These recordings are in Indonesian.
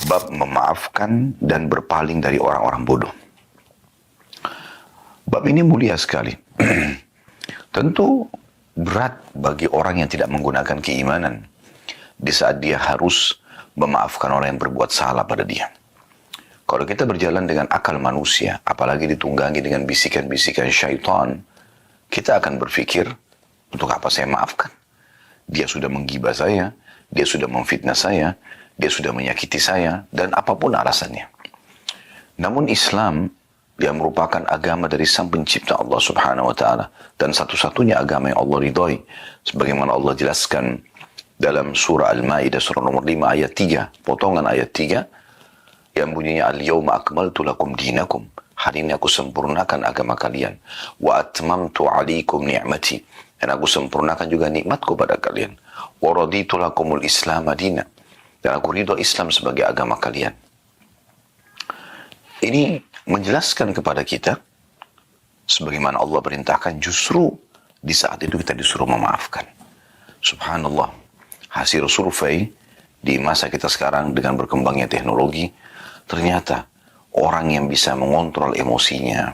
Bab memaafkan dan berpaling dari orang-orang bodoh. Bab ini mulia sekali. Tentu berat bagi orang yang tidak menggunakan keimanan di saat dia harus memaafkan orang yang berbuat salah pada dia. Kalau kita berjalan dengan akal manusia, apalagi ditunggangi dengan bisikan-bisikan syaitan, kita akan berpikir, untuk apa saya maafkan? Dia sudah menggibah saya, dia sudah memfitnah saya, dia sudah menyakiti saya, dan apapun alasannya. Namun Islam, dia merupakan agama dari Sang Pencipta Allah Subhanahu wa Ta'ala, dan satu-satunya agama yang Allah ridhoi, sebagaimana Allah jelaskan dalam surah Al-Maidah surah nomor 5 ayat 3, potongan ayat 3, yang bunyinya al-yawma akmaltu lakum dinakum, hari ini aku sempurnakan agama kalian, wa atmamtu alaikum ni'mati, dan aku sempurnakan juga nikmatku pada kalian, wa raditu lakumul islam madina, dan aku ridho Islam sebagai agama kalian. Ini menjelaskan kepada kita sebagaimana Allah perintahkan, justru di saat itu kita disuruh memaafkan. Subhanallah, hasil survei di masa kita sekarang dengan berkembangnya teknologi, ternyata orang yang bisa mengontrol emosinya,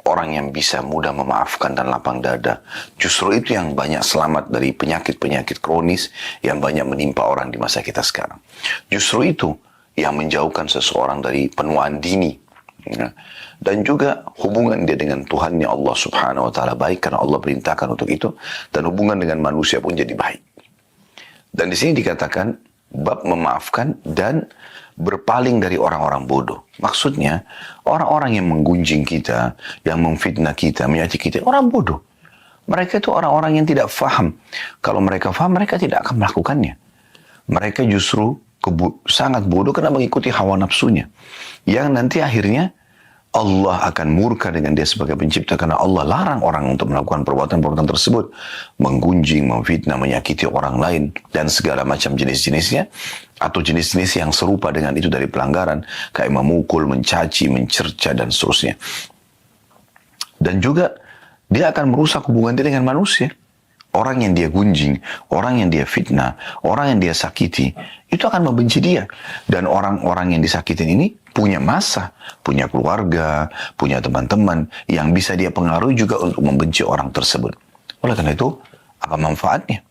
orang yang bisa mudah memaafkan dan lapang dada, justru itu yang banyak selamat dari penyakit-penyakit kronis yang banyak menimpa orang di masa kita sekarang. Justru itu yang menjauhkan seseorang dari penuaan dini. Ya. Dan juga hubungan dia dengan Tuhannya Allah Subhanahu wa Ta'ala baik karena Allah perintahkan untuk itu, dan hubungan dengan manusia pun jadi baik. Dan di sini dikatakan bab memaafkan dan berpaling dari orang-orang bodoh. Maksudnya orang-orang yang menggunjing kita, yang memfitnah kita, menyakiti kita, orang bodoh. Mereka itu orang-orang yang tidak faham. Kalau mereka faham, mereka tidak akan melakukannya. Mereka justru sangat bodoh karena mengikuti hawa nafsunya, yang nanti akhirnya Allah akan murka dengan dia sebagai pencipta, karena Allah larang orang untuk melakukan perbuatan-perbuatan tersebut, menggunjing, memfitnah, menyakiti orang lain, dan segala macam jenis-jenisnya, atau jenis-jenis yang serupa dengan itu dari pelanggaran, kayak memukul, mencaci, mencerca, dan seterusnya. Dan juga dia akan merusak hubungan dia dengan manusia. Orang yang dia gunjing, orang yang dia fitnah, orang yang dia sakiti, itu akan membenci dia. Dan orang-orang yang disakitin ini punya masa, punya keluarga, punya teman-teman yang bisa dia pengaruhi juga untuk membenci orang tersebut. Oleh karena itu, apa manfaatnya?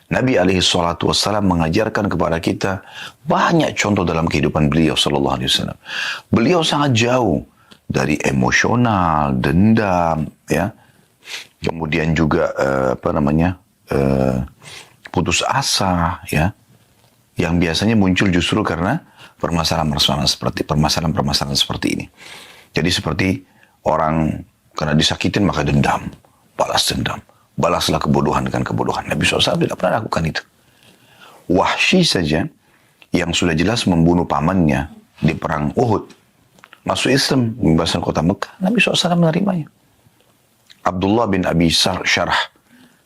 Nabi SAW mengajarkan kepada kita banyak contoh dalam kehidupan beliau SAW. Beliau sangat jauh dari emosional, dendam, ya. Kemudian juga putus asa, ya, yang biasanya muncul justru karena permasalahan-permasalahan seperti ini. Jadi seperti orang karena disakitin maka dendam, balaslah kebodohan dengan kebodohan. Nabi SAW tidak pernah lakukan itu. Wahsy saja yang sudah jelas membunuh pamannya di perang Uhud, masuk Islam, membebaskan kota Mekah, Nabi SAW menerimanya. Abdullah bin Abi Syarh,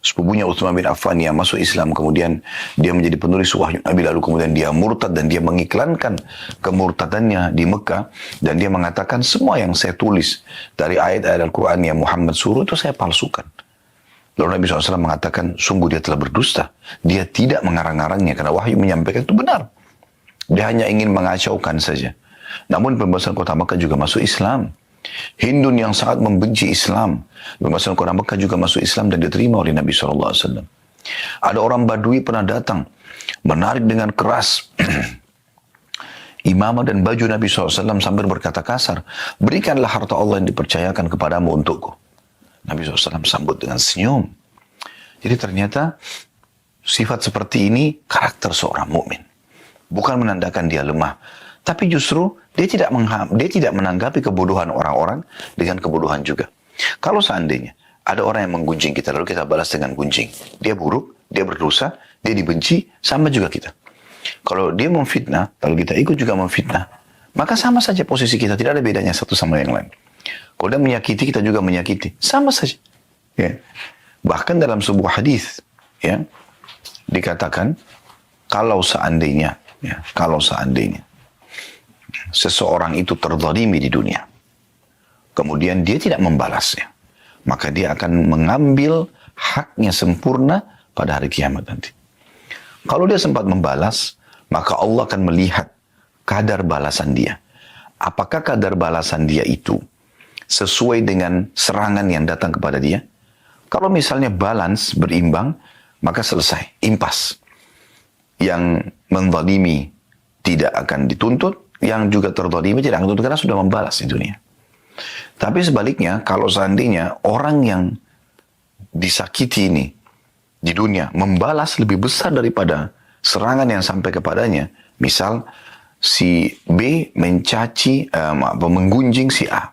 sepupunya Utsman bin Affan yang masuk Islam, kemudian dia menjadi penulis wahyu Nabi, lalu kemudian dia murtad dan dia mengiklankan kemurtadannya di Mekah, dan dia mengatakan semua yang saya tulis dari ayat-ayat Al-Quran yang Muhammad suruh itu saya palsukan. Lalu Nabi SAW mengatakan sungguh dia telah berdusta, dia tidak mengarang-arangnya karena wahyu menyampaikan itu benar, dia hanya ingin mengacaukan saja. Namun pembebasan kota Mekah juga masuk Islam. Hindun yang sangat membenci Islam, pembebasan kota Mekah juga masuk Islam dan diterima oleh Nabi SAW. Ada orang Badui pernah datang, menarik dengan keras imamah dan baju Nabi SAW sambil berkata kasar, berikanlah harta Allah yang dipercayakan kepadamu untukku. Nabi SAW sambut dengan senyum. Jadi ternyata sifat seperti ini karakter seorang mukmin, bukan menandakan dia lemah, tapi justru dia tidak menanggapi kebodohan orang-orang dengan kebodohan juga. Kalau seandainya ada orang yang menggunjing kita, lalu kita balas dengan gunjing, dia buruk, dia berdosa, dia dibenci, sama juga kita. Kalau dia memfitnah, lalu kita ikut juga memfitnah, maka sama saja posisi kita, tidak ada bedanya satu sama yang lain. Kalau dia menyakiti, kita juga menyakiti, sama saja. Ya. Bahkan dalam sebuah hadis, ya, dikatakan kalau seandainya seseorang itu terzalimi di dunia, kemudian dia tidak membalasnya, maka dia akan mengambil haknya sempurna pada hari kiamat nanti. Kalau dia sempat membalas, maka Allah akan melihat kadar balasan dia. Apakah kadar balasan dia itu sesuai dengan serangan yang datang kepada dia? Kalau misalnya balance, berimbang, maka selesai, impas. Yang menzalimi tidak akan dituntut, yang juga terzalimi tidak akan dituntut karena sudah membalas di dunia. Tapi sebaliknya, kalau seandainya orang yang disakiti ini di dunia membalas lebih besar daripada serangan yang sampai kepadanya, misal si B mencaci, menggunjing si A,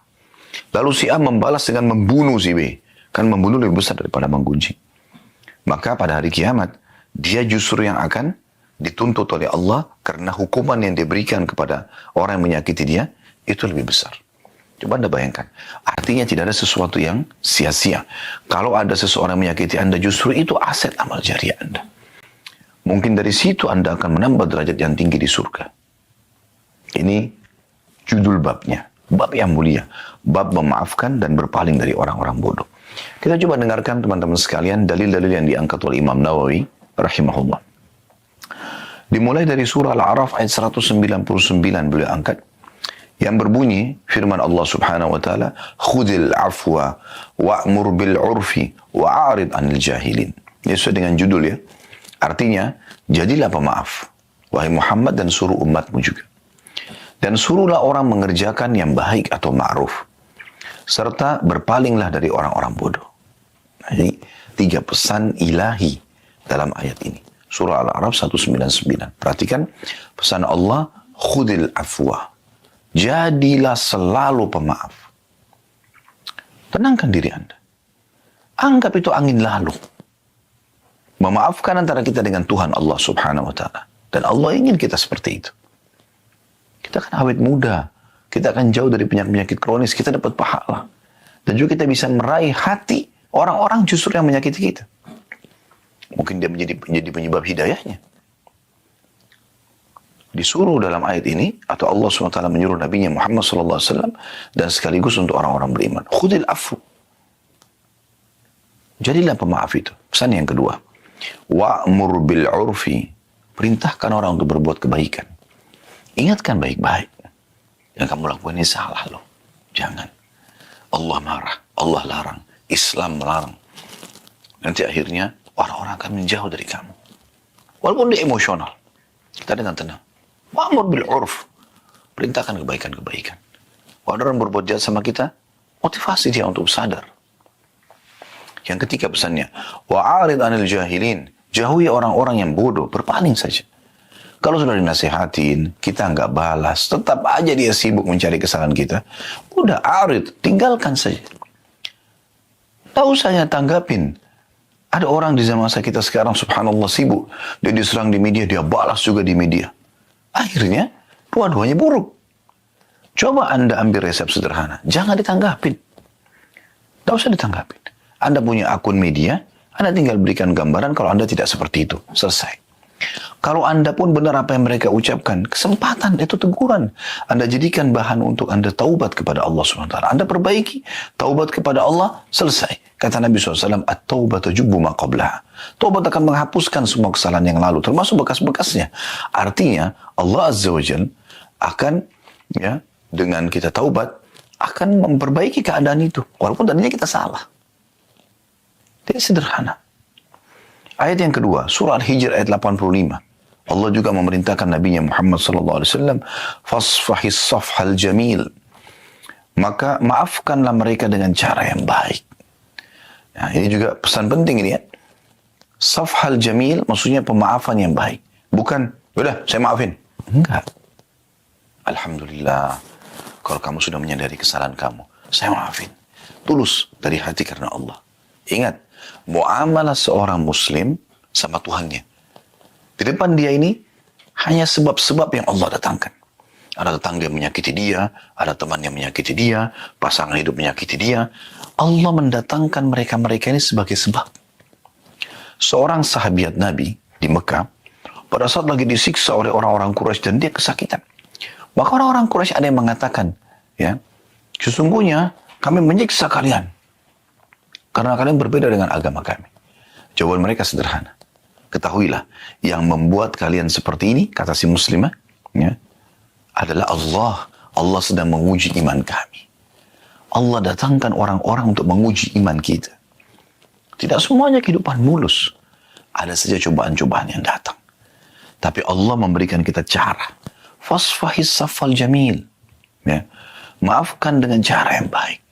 lalu si A membalas dengan membunuh si B, kan membunuh lebih besar daripada menggunjing. Maka pada hari kiamat dia justru yang akan dituntut oleh Allah karena hukuman yang diberikan kepada orang yang menyakiti dia itu lebih besar. Coba Anda bayangkan, artinya tidak ada sesuatu yang sia-sia. Kalau ada seseorang menyakiti Anda, justru itu aset amal jariah Anda. Mungkin dari situ Anda akan menambah derajat yang tinggi di surga. Ini judul babnya, bab yang mulia, bab memaafkan dan berpaling dari orang-orang bodoh. Kita coba dengarkan teman-teman sekalian dalil-dalil yang diangkat oleh Imam Nawawi rahimahullah. Dimulai dari surah Al-A'raf ayat 199 beliau angkat, yang berbunyi firman Allah Subhanahu wa taala, khudil afwa wa'mur bil urfi wa'arid 'anil jahilin. Ini sesuai dengan judul ya. Artinya, jadilah pemaaf wahai Muhammad dan suruh umatmu juga. Dan suruhlah orang mengerjakan yang baik atau ma'ruf, serta berpalinglah dari orang-orang bodoh. Nah, ini 3 pesan ilahi dalam ayat ini. Surah Al-A'raf 199. Perhatikan pesan Allah, khudil afwa. Jadilah selalu pemaaf. Tenangkan diri Anda. Anggap itu angin lalu. Memaafkan antara kita dengan Tuhan Allah Subhanahu wa taala. Dan Allah ingin kita seperti itu. Kita kan awet muda. Kita akan jauh dari penyakit-penyakit kronis. Kita dapat pahala. Dan juga kita bisa meraih hati orang-orang justru yang menyakiti kita. Mungkin dia menjadi penyebab hidayahnya. Disuruh dalam ayat ini, atau Allah SWT menyuruh Nabi Muhammad SAW, dan sekaligus untuk orang-orang beriman. Khudil afu. Jadilah pemaaf itu. Pesan yang kedua. Wa'mur bil urfi. Perintahkan orang untuk berbuat kebaikan. Ingatkan baik-baik. Yang kamu lakukan ini salah loh. Jangan. Allah marah. Allah larang. Islam melarang. Nanti akhirnya orang-orang akan menjauh dari kamu. Walaupun dia emosional. Kita dengan tenang. Wa'mur bil urf. Perintahkan kebaikan-kebaikan. Kalau orang berbuat jahat sama kita, motivasi dia untuk sadar. Yang ketiga pesannya, wa'arid 'anil jahilin. Jauhi orang-orang yang bodoh, berpaling saja. Kalau sudah dinasihatin, kita nggak balas, tetap aja dia sibuk mencari kesalahan kita. Udah arid, tinggalkan saja. Tak usah tanggapin. Ada orang di zaman kita sekarang, subhanallah, sibuk. Dia diserang di media, dia balas juga di media. Akhirnya, dua-duanya buruk. Coba Anda ambil resep sederhana. Jangan ditanggapin. Tidak usah ditanggapin. Anda punya akun media, Anda tinggal berikan gambaran kalau Anda tidak seperti itu. Selesai. Kalau Anda pun benar apa yang mereka ucapkan, kesempatan itu teguran. Anda jadikan bahan untuk Anda taubat kepada Allah SWT. Anda perbaiki, taubat kepada Allah, selesai. Kata Nabi SAW, at-taubatu jubbu ma qablaha. Taubat akan menghapuskan semua kesalahan yang lalu, termasuk bekas-bekasnya. Artinya, Allah Azza wa Jalla akan, ya, dengan kita taubat, akan memperbaiki keadaan itu. Walaupun tadinya kita salah. Jadi sederhana. Ayat yang kedua, surah Al-Hijr ayat 85. Allah juga memerintahkan Nabi Muhammad SAW, fasfahis safhal jamil. Maka maafkanlah mereka dengan cara yang baik. Nah, ini juga pesan penting ini ya. Safhal jamil maksudnya pemaafan yang baik. Bukan, udah saya maafin. Enggak. Alhamdulillah. Kalau kamu sudah menyadari kesalahan kamu, saya maafin. Tulus dari hati karena Allah. Ingat, muamalah seorang muslim sama Tuhannya. Di depan dia ini hanya sebab-sebab yang Allah datangkan. Ada tetangga yang menyakiti dia, ada teman yang menyakiti dia, pasangan hidup menyakiti dia. Allah mendatangkan mereka-mereka ini sebagai sebab. Seorang sahabat Nabi di Mekah, pada saat lagi disiksa oleh orang-orang Quraisy dan dia kesakitan. Maka orang-orang Quraisy ada yang mengatakan, ya, sesungguhnya kami menyiksa kalian karena kalian berbeda dengan agama kami. Jawaban mereka sederhana. Ketahuilah, yang membuat kalian seperti ini, kata si muslimah, ya, adalah Allah. Allah sedang menguji iman kami. Allah datangkan orang-orang untuk menguji iman kita. Tidak semuanya kehidupan mulus. Ada saja cobaan-cobaan yang datang. Tapi Allah memberikan kita cara. Fasfahis safal jamil. Ya. Maafkan dengan cara yang baik.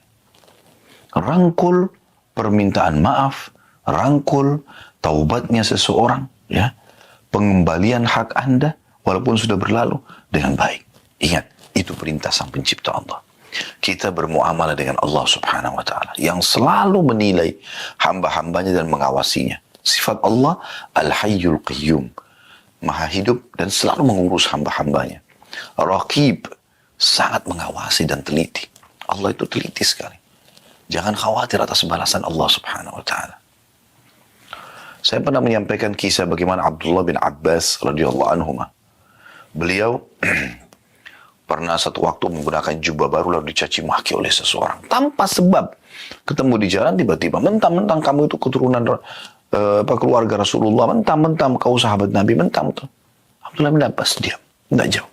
Rangkul permintaan maaf. Rangkul taubatnya seseorang. Ya. Pengembalian hak Anda walaupun sudah berlalu dengan baik. Ingat, itu perintah Sang Pencipta Allah. Kita bermuamalah dengan Allah Subhanahu wa Ta'ala yang selalu menilai hamba-hambanya dan mengawasinya. Sifat Allah Al-Hayyul Qayyum, Maha hidup dan selalu mengurus hamba-hambanya. Raqib, sangat mengawasi dan teliti. Allah itu teliti sekali. Jangan khawatir atas balasan Allah Subhanahu wa Ta'ala. Saya pernah menyampaikan kisah bagaimana Abdullah bin Abbas radhiyallahu anhu. Beliau pernah satu waktu menggunakan jubah baru lalu dicaci maki oleh seseorang tanpa sebab. Ketemu di jalan tiba-tiba, mentang-mentang kamu itu keturunan keluarga Rasulullah, mentang-mentang kau sahabat Nabi, mentang-mentang. Abdullah bin Abbas diam, tidak jauh.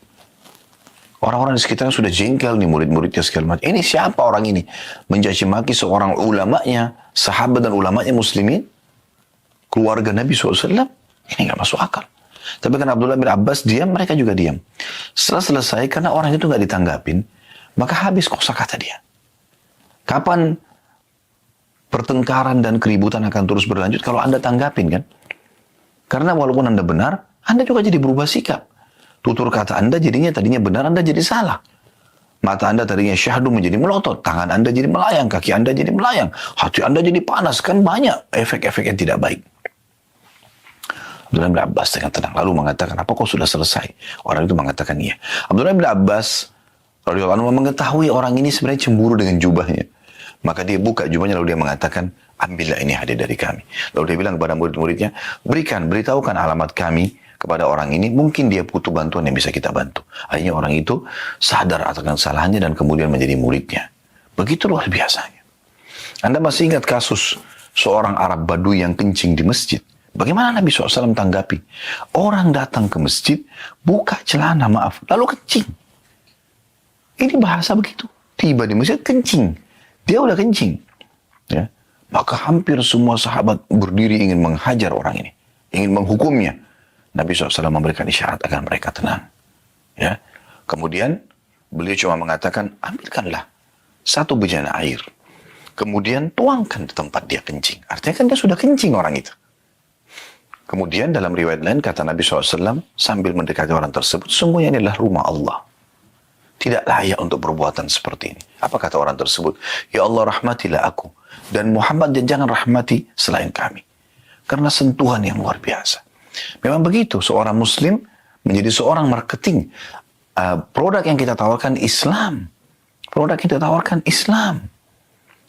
Orang-orang di sekitarnya sudah jengkel nih, murid-muridnya segala macam. Ini siapa orang ini? Mencaci maki seorang ulamanya, sahabat dan ulamanya muslimin, keluarga Nabi SAW. Ini nggak masuk akal. Tapi karena Abdullah bin Abbas diam, mereka juga diam. Setelah selesai, karena orang itu nggak ditanggapin, maka habis kosakata dia. Kapan pertengkaran dan keributan akan terus berlanjut kalau Anda tanggapin kan? Karena walaupun Anda benar, Anda juga jadi berubah sikap. Tutur kata Anda tadinya benar, Anda jadi salah. Mata Anda tadinya syahdu menjadi melotot, tangan Anda jadi melayang, kaki Anda jadi melayang, hati Anda jadi panas, kan banyak efek-efek yang tidak baik. Abdullah bin Abbas dengan tenang lalu mengatakan, apa kau sudah selesai? Orang itu mengatakan iya. Abdullah bin Abbas radhiyallahu anhu mengetahui orang ini sebenarnya cemburu dengan jubahnya. Maka dia buka jubahnya lalu dia mengatakan, ambillah ini hadiah dari kami. Lalu dia bilang kepada murid-muridnya, beritahukan alamat kami kepada orang ini, mungkin dia butuh bantuan yang bisa kita bantu. Akhirnya orang itu sadar akan kesalahannya dan kemudian menjadi muridnya. Begitu luar biasanya. Anda masih ingat kasus seorang Arab Baduy yang kencing di masjid? Bagaimana Nabi SAW tanggapi? Orang datang ke masjid, buka celana, lalu kencing. Ini bahasa begitu. Tiba di masjid, kencing. Dia udah kencing. Ya. Maka hampir semua sahabat berdiri ingin menghajar orang ini. Ingin menghukumnya. Nabi SAW memberikan isyarat agar mereka tenang. Ya. Kemudian, beliau cuma mengatakan, ambilkanlah satu bejana air. Kemudian tuangkan di tempat dia kencing. Artinya kan dia sudah kencing orang itu. Kemudian dalam riwayat lain kata Nabi SAW sambil mendekati orang tersebut, sungguhnya ini adalah rumah Allah. Tidak layak untuk perbuatan seperti ini. Apa kata orang tersebut? Ya Allah rahmatilah aku. Dan Muhammad jangan rahmati selain kami. Karena sentuhan yang luar biasa. Memang begitu, seorang muslim menjadi seorang marketing. Produk yang kita tawarkan Islam. Produk yang kita tawarkan Islam.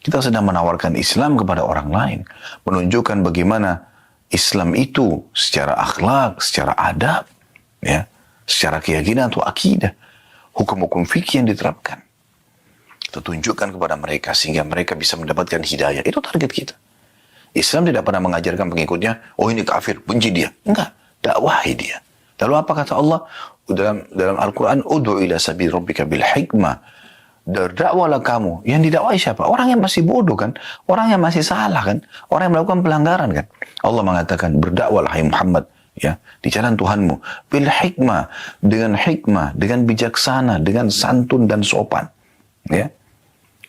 Kita sedang menawarkan Islam kepada orang lain. Menunjukkan bagaimana Islam itu secara akhlak, secara adab, ya, secara keyakinan atau akidah, hukum-hukum fikih yang diterapkan. Kita tunjukkan kepada mereka sehingga mereka bisa mendapatkan hidayah. Itu target kita. Islam tidak pernah mengajarkan pengikutnya, oh ini kafir, benci dia. Enggak, dakwahi dia. Lalu apa kata Allah dalam Al-Quran? Ud'u ila sabil rabbika bil hikmah. Berdakwalah kamu. Yang didakwai siapa? Orang yang masih bodoh kan? Orang yang masih salah kan? Orang yang melakukan pelanggaran kan? Allah mengatakan, berdakwalah hai Muhammad, ya, di jalan Tuhanmu. Bil hikmah, dengan bijaksana, dengan santun dan sopan. Ya.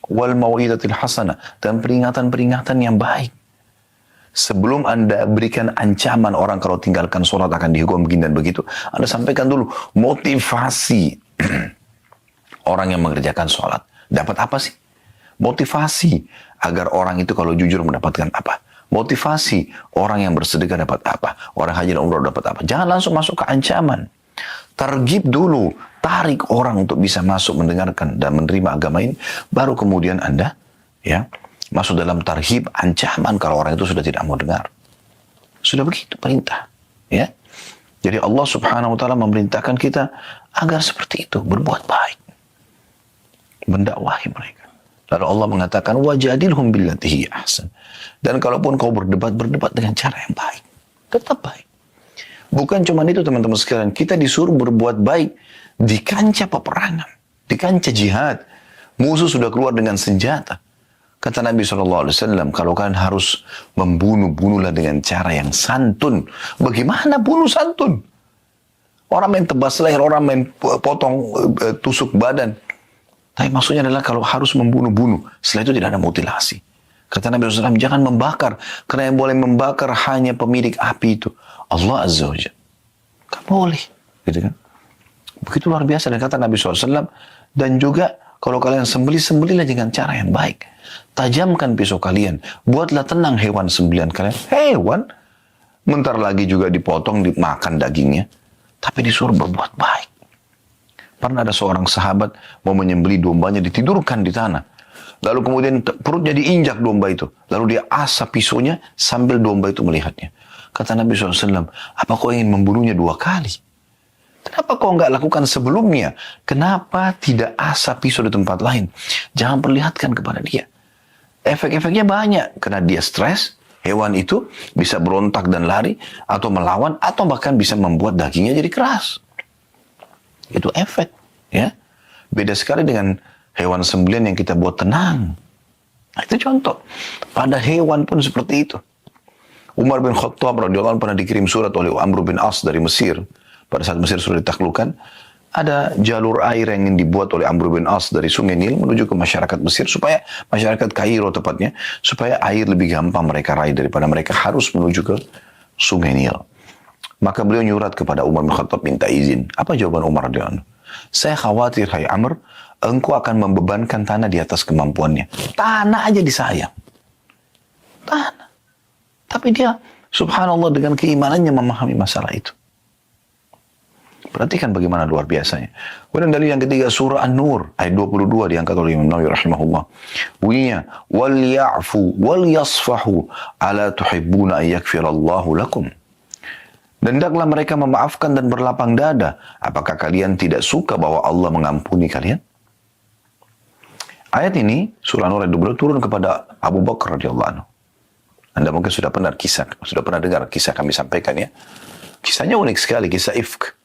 Wal mau'izatil hasanah, dan peringatan-peringatan yang baik. Sebelum Anda berikan ancaman orang kalau tinggalkan sholat akan dihukum begini dan begitu, Anda sampaikan dulu motivasi orang yang mengerjakan sholat. Dapat apa sih? Motivasi agar orang itu kalau jujur mendapatkan apa? Motivasi orang yang bersedekah dapat apa? Orang haji dan umrah dapat apa? Jangan langsung masuk ke ancaman. Targib dulu. Tarik orang untuk bisa masuk mendengarkan dan menerima agama ini. Baru kemudian Anda ya masuk dalam tarhib, ancaman kalau orang itu sudah tidak mau dengar. Sudah begitu perintah. Ya. Jadi Allah Subhanahu wa Ta'ala memerintahkan kita agar seperti itu, berbuat baik. Mendakwahi mereka. Lalu Allah mengatakan, wajadilhum billati hiya ahsan. Dan kalaupun kau berdebat dengan cara yang baik. Tetap baik. Bukan cuma itu teman-teman sekalian, kita disuruh berbuat baik di kancah peperangan, di kancah jihad. Musuh sudah keluar dengan senjata. Kata Nabi SAW, kalau kalian harus membunuh, bunuhlah dengan cara yang santun. Bagaimana bunuh santun? Orang main tebas leher, orang main potong, tusuk badan. Tapi maksudnya adalah kalau harus membunuh-bunuh, setelah itu tidak ada mutilasi. Kata Nabi SAW, jangan membakar. Karena yang boleh membakar hanya pemilik api itu. Allah Azza wa Jalla. Gak boleh. Gitu kan? Begitu luar biasa. Dan kata Nabi SAW, dan juga kalau kalian sembelih-sembelihlah dengan cara yang baik. Tajamkan pisau kalian. Buatlah tenang hewan sembelihan kalian. Hewan. Bentar lagi juga dipotong, dimakan dagingnya. Tapi disuruh berbuat baik. Pernah ada seorang sahabat mau menyembelih dombanya, ditidurkan di tanah. Lalu kemudian perutnya diinjak domba itu. Lalu dia asap pisaunya sambil domba itu melihatnya. Kata Nabi SAW, apa kau ingin membunuhnya 2 kali? Kenapa kau nggak lakukan sebelumnya? Kenapa tidak asap pisau di tempat lain? Jangan perlihatkan kepada dia. Efek-efeknya banyak. Karena dia stres, hewan itu bisa berontak dan lari, atau melawan, atau bahkan bisa membuat dagingnya jadi keras. Itu efek. Ya. Beda sekali dengan hewan sembelihan yang kita buat tenang. Nah, itu contoh. Pada hewan pun seperti itu. Umar bin Khattab radhiyallahu anhu pernah dikirim surat oleh Amr bin As dari Mesir. Pada saat Mesir sudah ditaklukkan, ada jalur air yang ingin dibuat oleh Amr bin As dari Sungai Nil menuju ke masyarakat Mesir, supaya masyarakat Kairo tepatnya, supaya air lebih gampang mereka raih daripada mereka harus menuju ke Sungai Nil. Maka beliau nyurat kepada Umar bin Khattab minta izin. Apa jawaban Umar radhiyallahu anhu? Saya khawatir, hai Amr, engkau akan membebankan tanah di atas kemampuannya. Tanah aja disayang. Tanah. Tapi dia, subhanallah, dengan keimanannya memahami masalah itu. Perhatikan bagaimana luar biasanya. Kemudian dalil yang ketiga, surah An-Nur, ayat 22 diangkat oleh Imam Nawawi rahimahullah. Bunyinya, wal ya'fu wal yasfahu ala tuhibbuna an yakfirallahu lakum. Dan hendaklah mereka memaafkan dan berlapang dada. Apakah kalian tidak suka bahwa Allah mengampuni kalian? Ayat ini, surah An-Nur ayat 22 turun kepada Abu Bakar radhiyallahu anhu. Anda mungkin sudah pernah dengar kisah kami sampaikan ya. Kisahnya unik sekali, kisah ifk.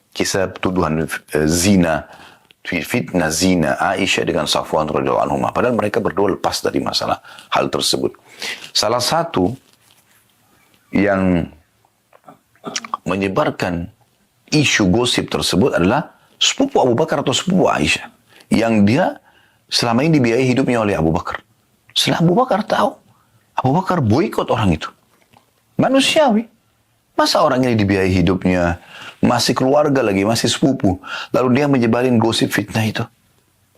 Kisah tuduhan zina, fitnah zina Aisyah dengan Safwan radhiyallahu anhu. Padahal mereka berdua lepas dari masalah hal tersebut. Salah satu yang menyebarkan isu gosip tersebut adalah sepupu Abu Bakar atau sepupu Aisyah. Yang dia selama ini dibiayai hidupnya oleh Abu Bakar. Setelah Abu Bakar tahu, Abu Bakar boikot orang itu. Manusiawi. Masa orang ini dibiayai hidupnya, masih keluarga lagi, masih sepupu. Lalu dia menyebarin gosip fitnah itu.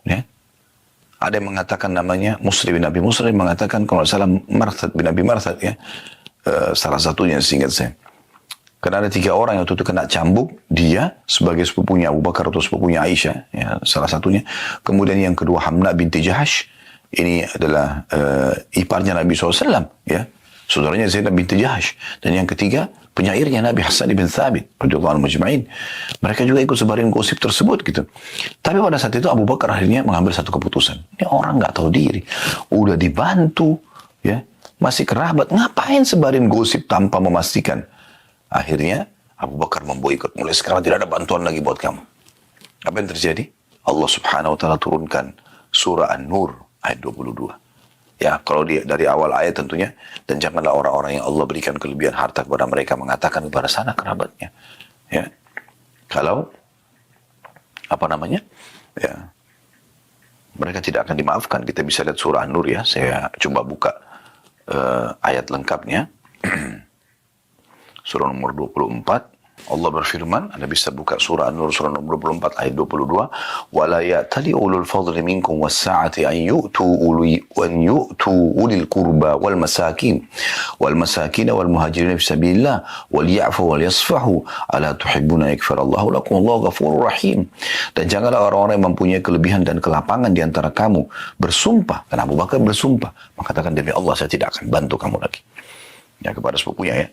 Ya. Ada yang mengatakan namanya Muslim bin Abi Muslim, mengatakan kalau salah Marthad bin Abi Marthad ya. Salah satunya seingat saya. Karena ada 3 orang yang waktu itu kena cambuk, dia sebagai sepupunya Abu Bakar atau sepupunya Aisyah, ya, salah satunya. Kemudian yang kedua Hamna binti Jahash, ini adalah iparnya Nabi SAW, ya, saudaranya Zainab binti Jahash. Dan yang ketiga penyairnya Nabi Hasan bin Thabit, radhiyallahu anhu majma'in. Mereka juga ikut sebarin gosip tersebut gitu. Tapi pada saat itu Abu Bakar akhirnya mengambil satu keputusan. Ini orang nggak tahu diri, udah dibantu, ya, masih kerabat, ngapain sebarin gosip tanpa memastikan? Akhirnya Abu Bakar memboikot. Mulai sekarang tidak ada bantuan lagi buat kamu. Apa yang terjadi? Allah Subhanahu wa taala turunkan surah An-Nur ayat 22. Ya, kalau dari awal ayat tentunya, dan janganlah orang-orang yang Allah berikan kelebihan harta kepada mereka mengatakan kepada sana kerabatnya. Ya. Kalau Ya. Mereka tidak akan dimaafkan. Kita bisa lihat surah An-Nur ya. Saya coba buka ayat lengkapnya. Surah nomor 24, Allah berfirman, Anda bisa buka surah An-Nur surah nomor 24 ayat 22, wala ya'tali ulul fadli minkum was-sa'ati an yu'tu ulil qurba wal masakin wal muhajirin fi sabilillah wal ya'fu wal yasfahu ala tuhibbuna yakfirallahu lakum wallahu ghafurur rahim. Dan janganlah orang-orang yang mempunyai kelebihan dan kelapangan di antara kamu bersumpah, karena Abu Bakar bersumpah mengatakan demi Allah saya tidak akan bantu kamu lagi. Ya, kepada sepupunya ya,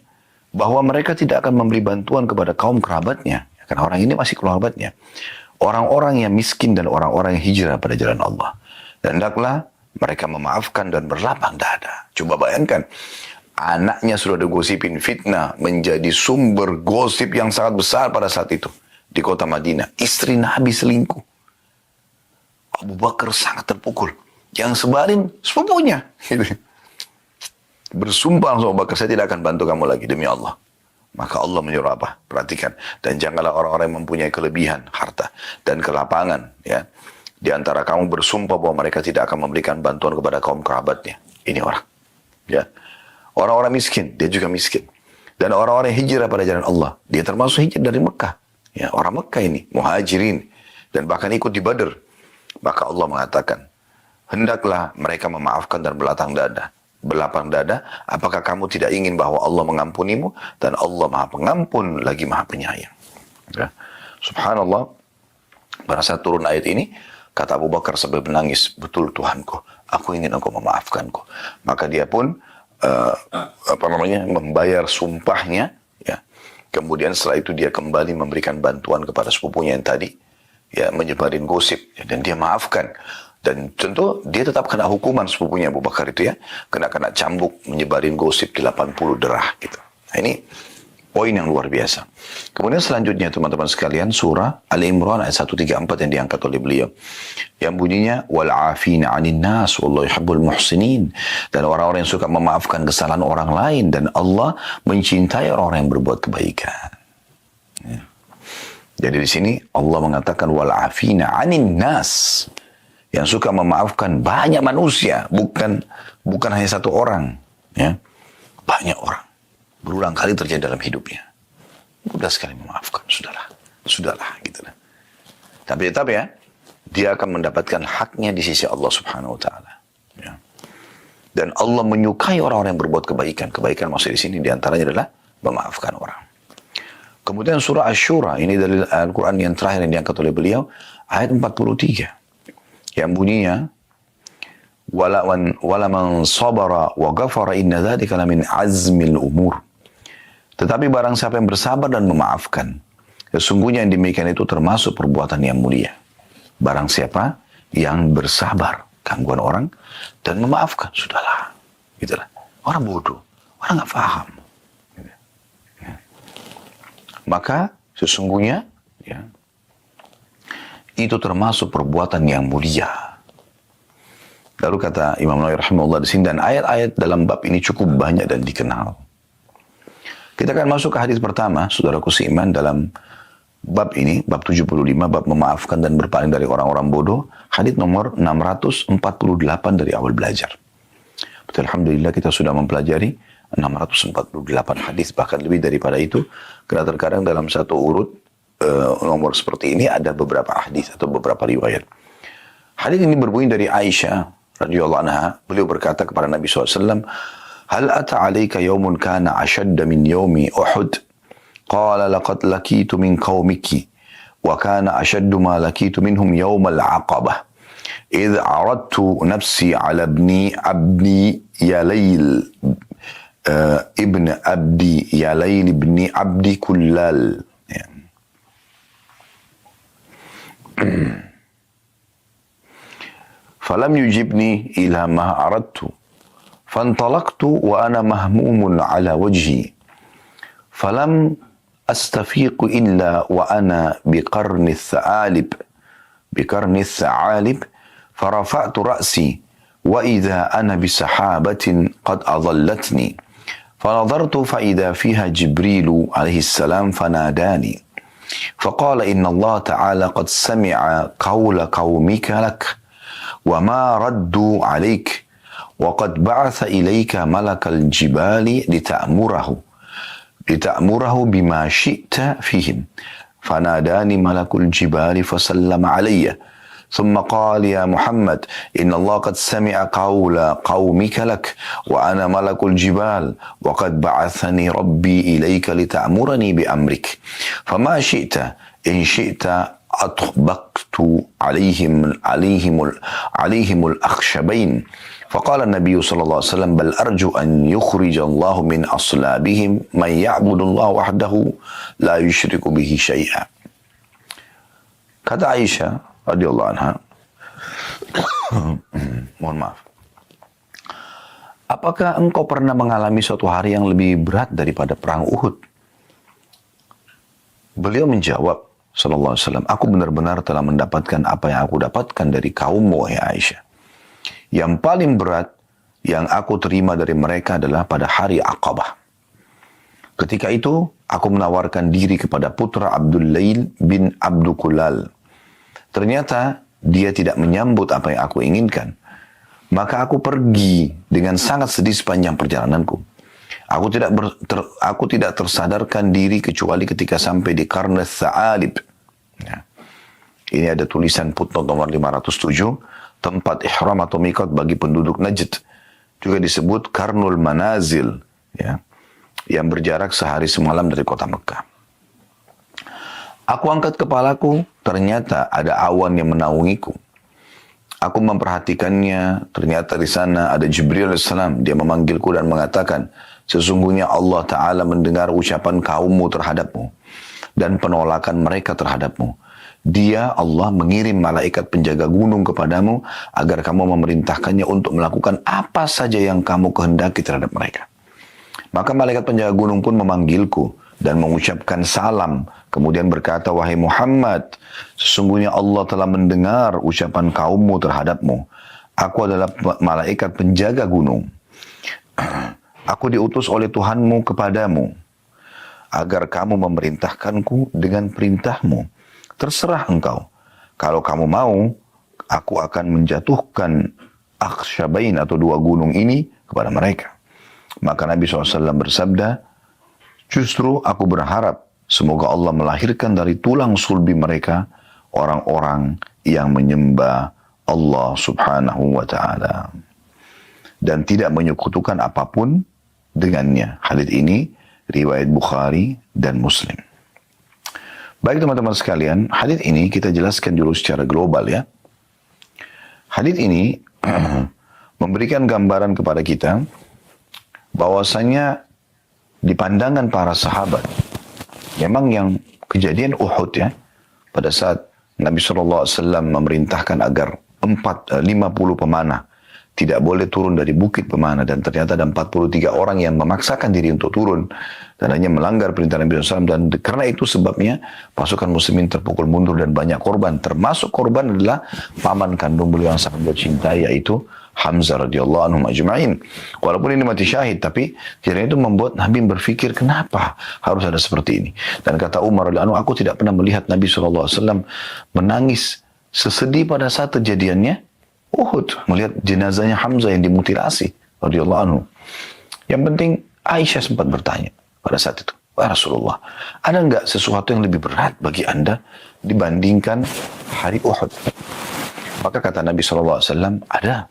bahwa mereka tidak akan memberi bantuan kepada kaum kerabatnya, karena orang ini masih kerabatnya, orang-orang yang miskin dan orang-orang yang hijrah pada jalan Allah. Dan hendaklah mereka memaafkan dan berlapang dada. Coba bayangkan, Anaknya sudah digosipin fitnah, menjadi sumber gosip yang sangat besar pada saat itu di kota Madinah. Istri Nabi selingkuh. Abu Bakar sangat terpukul. Yang sebarin sepupunya. Bersumpah langsung, Abu Bakar, saya tidak akan bantu kamu lagi demi Allah. Maka Allah menyuruh apa? Perhatikan. Dan janganlah orang-orang yang mempunyai kelebihan harta dan kelapangan, ya, di antara kamu bersumpah bahwa mereka tidak akan memberikan bantuan kepada kaum kerabatnya. Ini orang, ya. Orang-orang miskin, dia juga miskin. Dan orang-orang yang hijrah pada jalan Allah, dia termasuk hijrah dari Mekah. Ya, orang Mekah ini, muhajirin, dan bahkan ikut di Badr. Maka Allah mengatakan, hendaklah mereka memaafkan dan berlapang dada, apakah kamu tidak ingin bahwa Allah mengampunimu? Dan Allah maha pengampun lagi maha penyayang. Ya. Subhanallah, pada saat turun ayat ini, kata Abu Bakar sambil menangis, betul Tuhanku, aku ingin engkau memaafkanku. Maka dia pun membayar sumpahnya, ya. Kemudian setelah itu dia kembali memberikan bantuan kepada sepupunya yang tadi, ya, menyebarin gosip, ya, dan dia maafkan. Dan tentu dia tetap kena hukuman sepupunya Abu Bakar itu, ya. Kena cambuk, menyebarin gosip 80 derah gitu. Nah, ini poin yang luar biasa. Kemudian selanjutnya teman-teman sekalian, surah Al-Imran ayat 134 yang diangkat oleh beliau. Yang bunyinya, وَالْعَافِينَ عَنِ النَّاسِ وَاللَّهُ يُحِبُّ الْمُحْسِنِينَ. Dan orang-orang yang suka memaafkan kesalahan orang lain. Dan Allah mencintai orang-orang yang berbuat kebaikan. Ya. Jadi di sini Allah mengatakan, وَالْعَافِينَ عَنِ النَّاسِ. Yang suka memaafkan banyak manusia, bukan hanya satu orang, ya, banyak orang, berulang kali terjadi dalam hidupnya, mudah sekali memaafkan, sudahlah, gitu lah. Tapi tetap, ya, dia akan mendapatkan haknya di sisi Allah Subhanahu Wa Taala. Ya. Dan Allah menyukai orang-orang yang berbuat kebaikan. Kebaikan maksud di sini diantaranya adalah memaafkan orang. Kemudian surah Asy-Syura, ini dari Al-Quran yang terakhir yang diangkat oleh beliau, ayat 43. Yang bunyinya, wala man sabara wa ghafara inna dzalika lamin azmil umur. Tetapi barang siapa yang bersabar dan memaafkan, sesungguhnya yang demikian itu termasuk perbuatan yang mulia. Barang siapa yang bersabar gangguan orang dan memaafkan, sudahlah, gitulah. Orang bodoh, orang nggak paham. Maka sesungguhnya, ya, itu termasuk perbuatan yang mulia. Lalu kata Imam Nawawi rahimahullah di sini, dan ayat-ayat dalam bab ini cukup banyak dan dikenal. Kita akan masuk ke hadis pertama, saudaraku seiman, dalam bab ini, bab 75, bab memaafkan dan berpaling dari orang-orang bodoh, hadis nomor 648 dari awal belajar. Betul, alhamdulillah kita sudah mempelajari 648 hadis, bahkan lebih daripada itu, karena terkadang dalam satu urut nomor seperti ini ada beberapa hadis atau beberapa riwayat. Hadis ini berbunyi dari Aisyah radhiyallahu anha. Beliau berkata kepada Nabi SAW, "Hal ata 'alaika yawmun kana ashadda min yawmi Uhud?" Qala laqad lakitu min qaumiki wa kana ashaddu ma lakitu minhum yawm al-'aqabah. إذ عرضت نفسي على ابن عبدي كلال. فلم يجبني إلى ما أردت فانطلقت وأنا مهموم على وجهي فلم أستفيق إلا وأنا بقرن الثعالب فرفعت رأسي وإذا أنا بسحابة قد أظلتني فنظرت فإذا فيها جبريل عليه السلام فناداني فقال إن الله تعالى قد سمع قول قومك لك وما ردوا عليك وقد بعث إليك ملك الجبال لتأمره بما شئت فيهم فناداني ملك الجبال فسلم علي ثم قال يا محمد إن الله قد سمع قول قومك لك وأنا ملك الجبال وقد بعثني ربي إليك لتأمرني بأمرك فما شئت إن شئت أطبقت عليهم الأخشبين فقال النبي صلى الله عليه وسلم بل أرجو أن يخرج الله من أصلابهم من يعبد الله وحده لا يشرك به شيئا. Kata Aisyah radhiyallahu anha, mohon maaf, apakah engkau pernah mengalami suatu hari yang lebih berat daripada perang Uhud? Beliau menjawab, sallallahu alaihi wasallam, aku benar-benar telah mendapatkan apa yang aku dapatkan dari kaummu, wahai Aisyah. Yang paling berat yang aku terima dari mereka adalah pada hari Aqabah. Ketika itu, aku menawarkan diri kepada putra Abdul Lail bin Abdul Kulal. Ternyata, dia tidak menyambut apa yang aku inginkan. Maka aku pergi dengan sangat sedih sepanjang perjalananku. Aku tidak tersadarkan diri kecuali ketika sampai di Qarn Tha'alib. Ya. Ini ada tulisan footnote nomor 507, tempat ihram atau miqat bagi penduduk Najd. Juga disebut Qarnul Manazil, ya, yang berjarak sehari semalam dari kota Mekah. Aku angkat kepalaku, ternyata ada awan yang menaungiku. Aku memperhatikannya, ternyata di sana ada Jibril AS. Dia memanggilku dan mengatakan, sesungguhnya Allah Ta'ala mendengar ucapan kaummu terhadapmu dan penolakan mereka terhadapmu. Dia, Allah, mengirim malaikat penjaga gunung kepadamu agar kamu memerintahkannya untuk melakukan apa saja yang kamu kehendaki terhadap mereka. Maka malaikat penjaga gunung pun memanggilku dan mengucapkan salam. Kemudian berkata, wahai Muhammad, sesungguhnya Allah telah mendengar ucapan kaummu terhadapmu. Aku adalah malaikat penjaga gunung. Aku diutus oleh Tuhanmu kepadamu agar kamu memerintahkanku dengan perintahmu. Terserah engkau. Kalau kamu mau, aku akan menjatuhkan Akhsyabain atau dua gunung ini kepada mereka. Maka Nabi SAW bersabda, justru aku berharap semoga Allah melahirkan dari tulang sulbi mereka orang-orang yang menyembah Allah Subhanahu wa Ta'ala dan tidak menyekutukan apapun dengannya. Hadits ini riwayat Bukhari dan Muslim. Baik teman-teman sekalian, hadits ini kita jelaskan dulu secara global ya. Hadits ini memberikan gambaran kepada kita bahwasanya di pandangan para sahabat, memang yang kejadian Uhud ya, pada saat Nabi SAW memerintahkan agar 50 pemanah tidak boleh turun dari bukit pemanah, dan ternyata ada 43 orang yang memaksakan diri untuk turun dan hanya melanggar perintah Nabi SAW, dan karena itu sebabnya pasukan muslimin terpukul mundur dan banyak korban, termasuk korban adalah paman kandung beliau yang sangat beliau cintai, yaitu Hamzah radhiyallahu anhu ajma'in. Walaupun ini mati syahid, tapi kejadian itu membuat Nabi berpikir kenapa harus ada seperti ini. Dan kata Umar radhiyallahu anhu, aku tidak pernah melihat Nabi SAW menangis sesedih pada saat kejadiannya Uhud, melihat jenazahnya Hamzah yang dimutilasi radhiyallahu anhu. Yang penting Aisyah sempat bertanya pada saat itu, wahai Rasulullah, ada enggak sesuatu yang lebih berat bagi anda dibandingkan hari Uhud? Maka kata Nabi SAW, ada,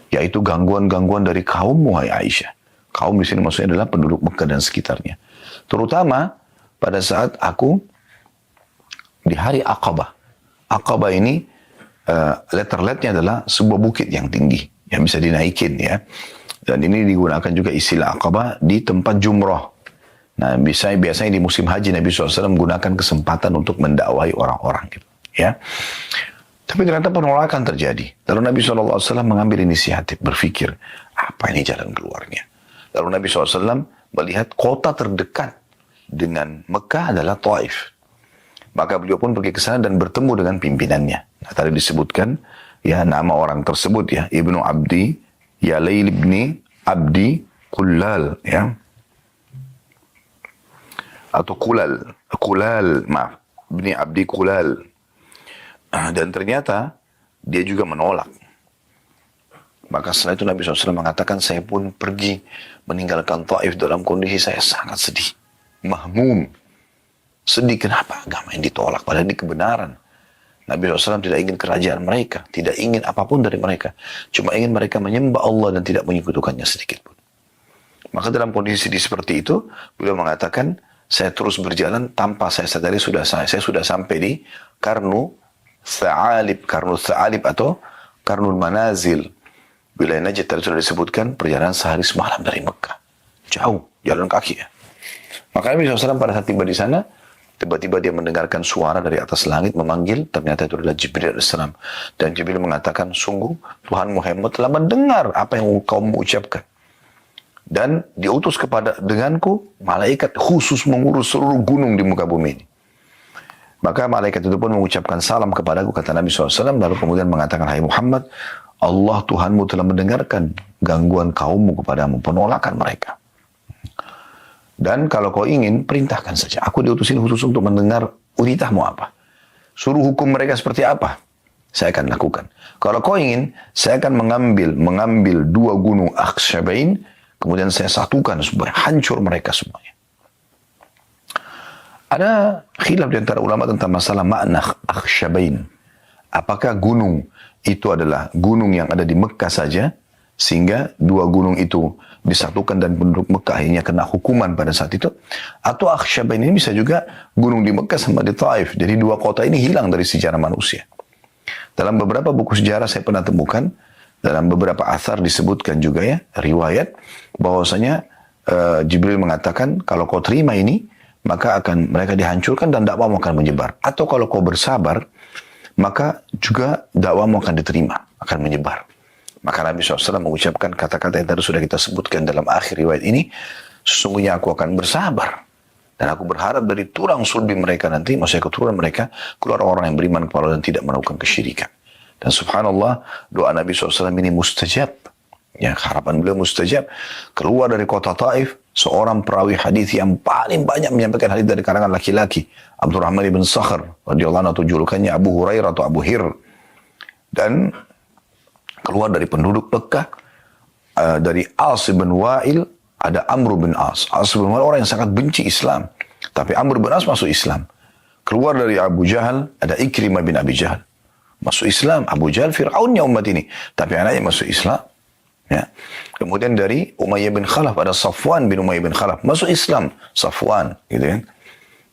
yaitu gangguan-gangguan dari kaum, wahai Aisyah. Kaum di sini maksudnya adalah penduduk Mekah dan sekitarnya. Terutama pada saat aku di hari Aqabah. Aqabah ini letter-letternya adalah sebuah bukit yang tinggi yang bisa dinaikin ya. Dan ini digunakan juga istilah Aqabah di tempat jumrah. Nah, biasanya di musim haji Nabi SAW menggunakan kesempatan untuk mendakwahi orang-orang gitu, ya. Tapi ternyata penolakan terjadi. Lalu Nabi SAW mengambil inisiatif, berpikir, apa ini jalan keluarnya? Lalu Nabi SAW melihat kota terdekat dengan Mekah adalah Taif. Maka beliau pun pergi ke sana dan bertemu dengan pimpinannya. Nah, tadi disebutkan ya nama orang tersebut ya, Ibnu Abdi, ya Lail ibni Abdi Kulal ya. Atau Kulal, maaf, Ibni Abdi Kulal. Dan ternyata dia juga menolak. Maka setelah itu Nabi SAW mengatakan, saya pun pergi meninggalkan Taif dalam kondisi saya sangat sedih, mahmum. Sedih, kenapa agama yang ditolak, padahal ini kebenaran. Nabi SAW tidak ingin kerajaan mereka, tidak ingin apapun dari mereka. Cuma ingin mereka menyembah Allah dan tidak menyekutukannya sedikit pun. Maka dalam kondisi seperti itu, beliau mengatakan, saya terus berjalan tanpa saya sadari saya sudah sampai di Qarnu Tha'alib atau Qarnul Manazil. Wilayah Najd tadi sudah disebutkan, perjalanan sehari semalam dari Mekah. Jauh, jalan kaki ya. Maka Nabi SAW pada saat tiba di sana, tiba-tiba dia mendengarkan suara dari atas langit memanggil, ternyata itu adalah Jibril AS. Dan Jibril mengatakan, sungguh Tuhan Muhammad telah mendengar apa yang kaum ucapkan. Dan diutus denganku malaikat khusus mengurus seluruh gunung di muka bumi ini. Maka malaikat itu pun mengucapkan salam kepadaku, kata Nabi SAW, lalu kemudian mengatakan, hai Muhammad, Allah Tuhanmu telah mendengarkan gangguan kaummu kepadamu, penolakan mereka. Dan kalau kau ingin, perintahkan saja. Aku diutusin khusus untuk mendengar uritahmu apa. Suruh hukum mereka seperti apa, saya akan lakukan. Kalau kau ingin, saya akan mengambil 2 gunung Akhsyabain, kemudian saya satukan supaya hancur mereka semuanya. Ada khilaf di antara ulama tentang masalah makna Akhsyabain. Apakah gunung itu adalah gunung yang ada di Mekah saja, sehingga 2 gunung itu disatukan dan penduduk Mekah akhirnya kena hukuman pada saat itu? Atau Akhsyabain ini bisa juga gunung di Mekah sama di Taif. Jadi 2 kota ini hilang dari sejarah manusia. Dalam beberapa buku sejarah saya pernah temukan, dalam beberapa athar disebutkan juga ya, riwayat, bahwasanya Jibril mengatakan, kalau kau terima ini, maka akan mereka dihancurkan dan dakwamu akan menyebar. Atau kalau kau bersabar, maka juga dakwamu akan diterima, akan menyebar. Maka Nabi SAW mengucapkan kata-kata yang tadi sudah kita sebutkan dalam akhir riwayat ini, sesungguhnya aku akan bersabar. Dan aku berharap dari tulang sulbi mereka nanti, maksudnya keturunan mereka, keluar orang yang beriman kepada Allah dan tidak melakukan kesyirikan. Dan subhanallah, doa Nabi SAW ini mustajab. Ya, harapan beliau mustajab. Keluar dari kota Taif, seorang perawi hadis yang paling banyak menyampaikan hadis dari kalangan laki-laki, Abdurrahman ibn Sakhr radhiyallahu anhu, atau julukannya Abu Hurairah atau Abu Hir. Dan keluar dari penduduk Mekah, dari As bin Wa'il, ada Amr bin As. As bin Wa'il orang yang sangat benci Islam, tapi Amr bin As masuk Islam. Keluar dari Abu Jahal, ada Ikrimah bin Abi Jahal, masuk Islam. Abu Jahal Fir'aunnya umat ini, tapi anaknya masuk Islam. Ya. Kemudian dari Umayyah bin Khalaf ada Safwan bin Umayyah bin Khalaf, masuk Islam. Safwan, gitu kan.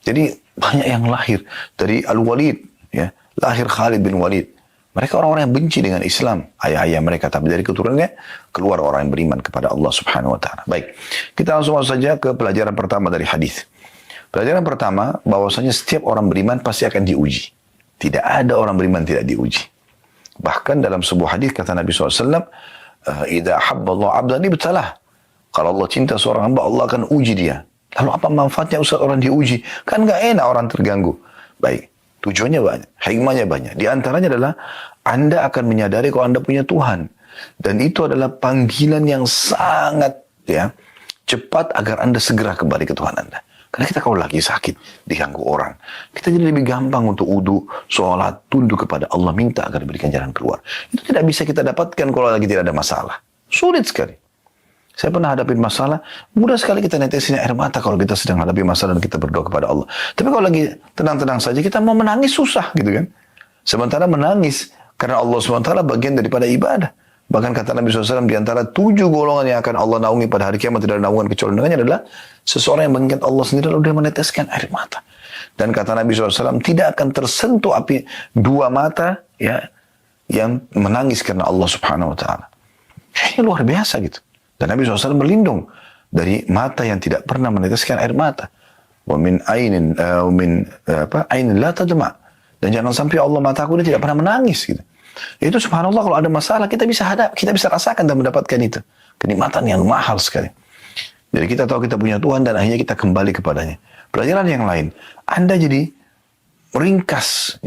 Jadi banyak yang lahir dari Al-Walid, ya, lahir Khalid bin Walid. Mereka orang-orang yang benci dengan Islam, ayah-ayah mereka, tapi dari keturunannya keluar orang yang beriman kepada Allah Subhanahu wa taala. Baik, kita langsung masuk saja ke pelajaran pertama dari hadis. Pelajaran pertama, bahwasanya setiap orang beriman pasti akan diuji. Tidak ada orang beriman tidak diuji. Bahkan dalam sebuah hadis kata Nabi SAW, idza habballahu 'abdan ibtalah. Kalau Allah cinta seorang hamba, Allah akan uji dia. Lalu apa manfaatnya Ustaz orang diuji? Kan gak enak orang terganggu. Baik, tujuannya banyak, hikmahnya banyak. Di antaranya adalah Anda akan menyadari kalau Anda punya Tuhan. Dan itu adalah panggilan yang sangat cepat agar Anda segera kembali ke Tuhan Anda. Karena kita kalau lagi sakit, diganggu orang, kita jadi lebih gampang untuk wudu, sholat, tunduk kepada Allah, minta agar diberikan jalan keluar. Itu tidak bisa kita dapatkan kalau lagi tidak ada masalah. Sulit sekali. Saya pernah hadapin masalah, mudah sekali kita netesin air mata kalau kita sedang hadapi masalah dan kita berdoa kepada Allah. Tapi kalau lagi tenang-tenang saja, kita mau menangis susah gitu kan. Sementara menangis, karena Allah SWT bagian daripada ibadah. Bahkan kata Nabi SAW, di antara 7 golongan yang akan Allah naungi pada hari kiamat, tidak ada naungan kecuali dengannya adalah seseorang yang mengingat Allah sendiri lalu dia meneteskan air mata. Dan kata Nabi SAW, tidak akan tersentuh api 2 mata yang menangis karena Allah Subhanahu Wa Taala. Ini luar biasa gitu. Dan Nabi SAW berlindung dari mata yang tidak pernah meneteskan air mata. Wa min ainin la tadma. Dan jangan sampai Allah mataku ini tidak pernah menangis gitu. Itu subhanallah, kalau ada masalah kita bisa kita bisa rasakan dan mendapatkan itu. Kenikmatan yang mahal sekali. Jadi kita tahu kita punya Tuhan dan akhirnya kita kembali kepadanya. Pelajaran yang lain, Anda jadi meringkas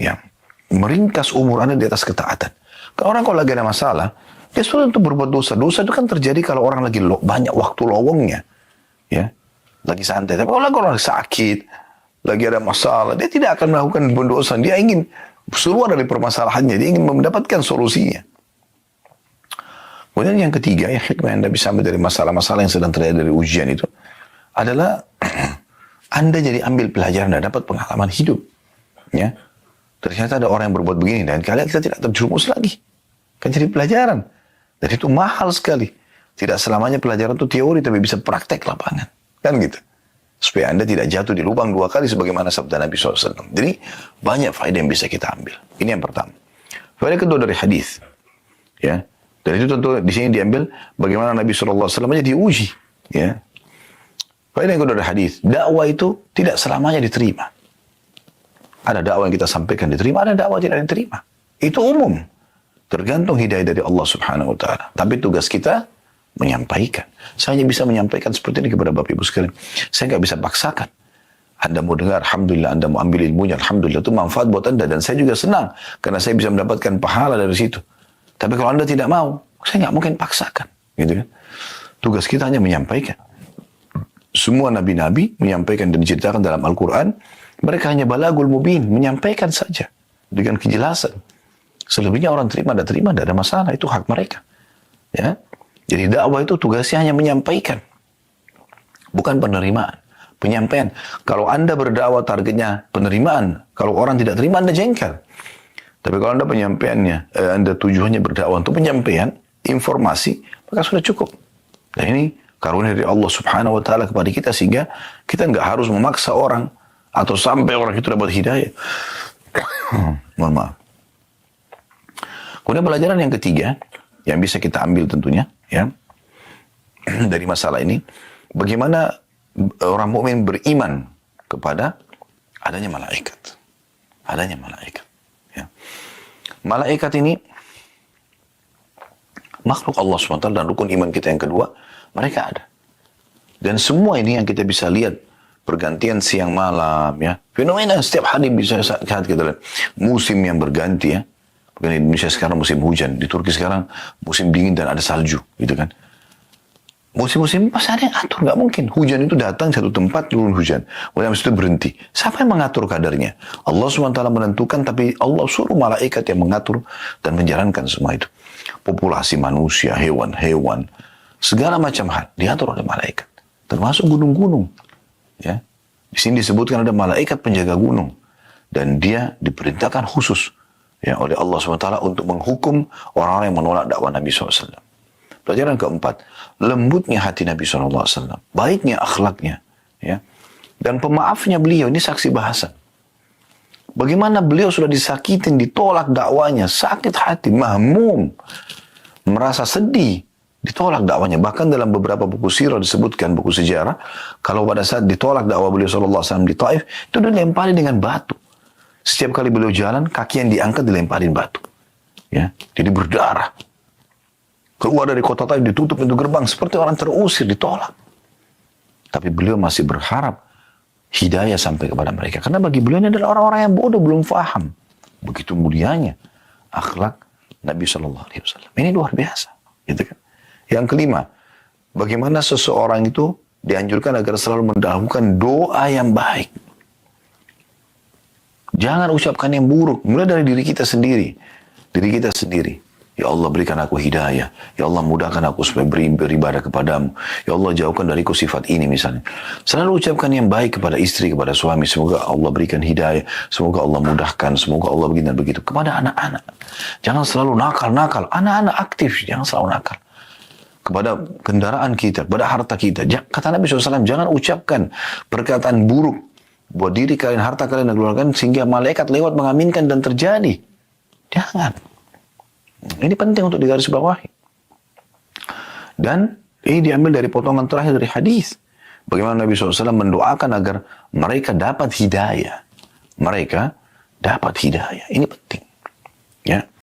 umur Anda di atas ketaatan. Kalau orang kalau lagi ada masalah, dia sulit untuk berbuat dosa. Dosa itu kan terjadi kalau orang lagi banyak waktu lowongnya. Ya, lagi santai. Tapi kalau orang sakit, lagi ada masalah, dia tidak akan melakukan dosa. Dia ingin keluar dari permasalahannya, dia ingin mendapatkan solusinya. Kemudian yang ketiga, hikmah yang Anda bisa ambil dari masalah-masalah yang sedang terjadi dari ujian itu adalah Anda jadi ambil pelajaran dan dapat pengalaman hidup. Ya, ternyata ada orang yang berbuat begini dan kalian kita tidak terjerumus lagi. Kan jadi pelajaran. Dan itu mahal sekali. Tidak selamanya pelajaran itu teori, tapi bisa praktek lapangan. Kan gitu. Supaya Anda tidak jatuh di lubang 2 kali sebagaimana sabda Nabi SAW. Jadi banyak faedah yang bisa kita ambil. Ini yang pertama. Faedah kedua dari hadis. Ya. Dan itu tentu di sini diambil bagaimana Nabi SAW aja diuji. Ya. Faedah yang kedua dari hadis. Dakwah itu tidak selamanya diterima. Ada dakwah yang kita sampaikan diterima, ada dakwah tidak diterima. Itu umum. Tergantung hidayah dari Allah Subhanahu Wa Taala. Tapi tugas kita menyampaikan. Saya hanya bisa menyampaikan seperti ini kepada Bapak Ibu sekalian. Saya nggak bisa paksakan. Anda mau dengar, Alhamdulillah. Anda mau ambil ilmunya, Alhamdulillah. Itu manfaat buat Anda. Dan saya juga senang. Karena saya bisa mendapatkan pahala dari situ. Tapi kalau Anda tidak mau, saya nggak mungkin paksakan. Gitu kan? Tugas kita hanya menyampaikan. Semua nabi-nabi menyampaikan dan diceritakan dalam Al-Quran. Mereka hanya balagul mubin. Menyampaikan saja. Dengan kejelasan. Selebihnya orang terima, tidak ada masalah. Itu hak mereka. Ya. Jadi dakwah itu tugasnya hanya menyampaikan. Bukan penerimaan. Penyampaian. Kalau Anda berdakwah targetnya penerimaan. Kalau orang tidak terima, Anda jengkel. Tapi kalau Anda penyampaiannya, Anda tujuannya berdakwah untuk penyampaian informasi, maka sudah cukup. Dan ini karunia dari Allah Subhanahu wa taala kepada kita sehingga kita nggak harus memaksa orang atau sampai orang itu dapat hidayah. Mohon maaf. Kemudian pelajaran yang ketiga yang bisa kita ambil tentunya ya dari masalah ini, bagaimana orang mukmin beriman kepada adanya malaikat. Adanya malaikat. Ya. Malaikat ini makhluk Allah SWT dan rukun iman kita yang kedua, mereka ada. Dan semua ini yang kita bisa lihat, pergantian siang malam, ya, fenomena setiap hari bisa saat kita lihat. Musim yang berganti, ya. Bukan di Indonesia sekarang musim hujan, di Turki sekarang musim dingin dan ada salju, gitu kan. Musim-musim pasti ada yang atur, nggak mungkin. Hujan itu datang satu tempat, turun hujan. Kemudian habis itu berhenti. Siapa yang mengatur kadarnya? Allah SWT menentukan, tapi Allah suruh malaikat yang mengatur dan menjalankan semua itu. Populasi manusia, hewan-hewan, segala macam hal diatur oleh malaikat. Termasuk gunung-gunung. Ya. Di sini disebutkan ada malaikat penjaga gunung. Dan dia diperintahkan khusus ya, oleh Allah SWT untuk menghukum orang-orang yang menolak dakwah Nabi SAW. Pelajaran keempat, lembutnya hati Nabi SAW, baiknya akhlaknya, ya, dan pemaafnya beliau. Ini saksi bahasa. Bagaimana beliau sudah disakitin, ditolak dakwanya, sakit hati, mahmum, merasa sedih, ditolak dakwanya. Bahkan dalam beberapa buku sirah disebutkan, buku sejarah, kalau pada saat ditolak dakwah beliau SAW di Taif, itu dilempari dengan batu. Setiap kali beliau jalan, kaki yang diangkat dilemparin batu, ya, jadi berdarah. Keluar dari kota Taif, ditutup pintu gerbang, seperti orang terusir, ditolak. Tapi beliau masih berharap hidayah sampai kepada mereka. Karena bagi beliau ini adalah orang-orang yang bodoh, belum faham. Begitu mulianya akhlak Nabi SAW. Ini luar biasa. Gitu kan? Yang kelima, bagaimana seseorang itu dianjurkan agar selalu mendahulukan doa yang baik. Jangan ucapkan yang buruk. Mulai dari diri kita sendiri. Diri kita sendiri. Ya Allah, berikan aku hidayah. Ya Allah, mudahkan aku supaya beribadah kepadamu. Ya Allah, jauhkan dariku sifat ini misalnya. Selalu ucapkan yang baik kepada istri, kepada suami. Semoga Allah berikan hidayah. Semoga Allah mudahkan. Semoga Allah begini dan begitu. Kepada anak-anak. Jangan selalu nakal-nakal. Anak-anak aktif. Jangan selalu nakal. Kepada kendaraan kita, kepada harta kita. Kata Nabi SAW, jangan ucapkan perkataan buruk buat diri kalian, harta kalian dan keluarga kalian, sehingga malaikat lewat mengaminkan dan terjadi. Jangan. Ini penting untuk digarisbawahi. Dan ini diambil dari potongan terakhir dari hadis. Bagaimana Nabi SAW mendoakan agar mereka dapat hidayah. Mereka dapat hidayah. Ini penting. Ya.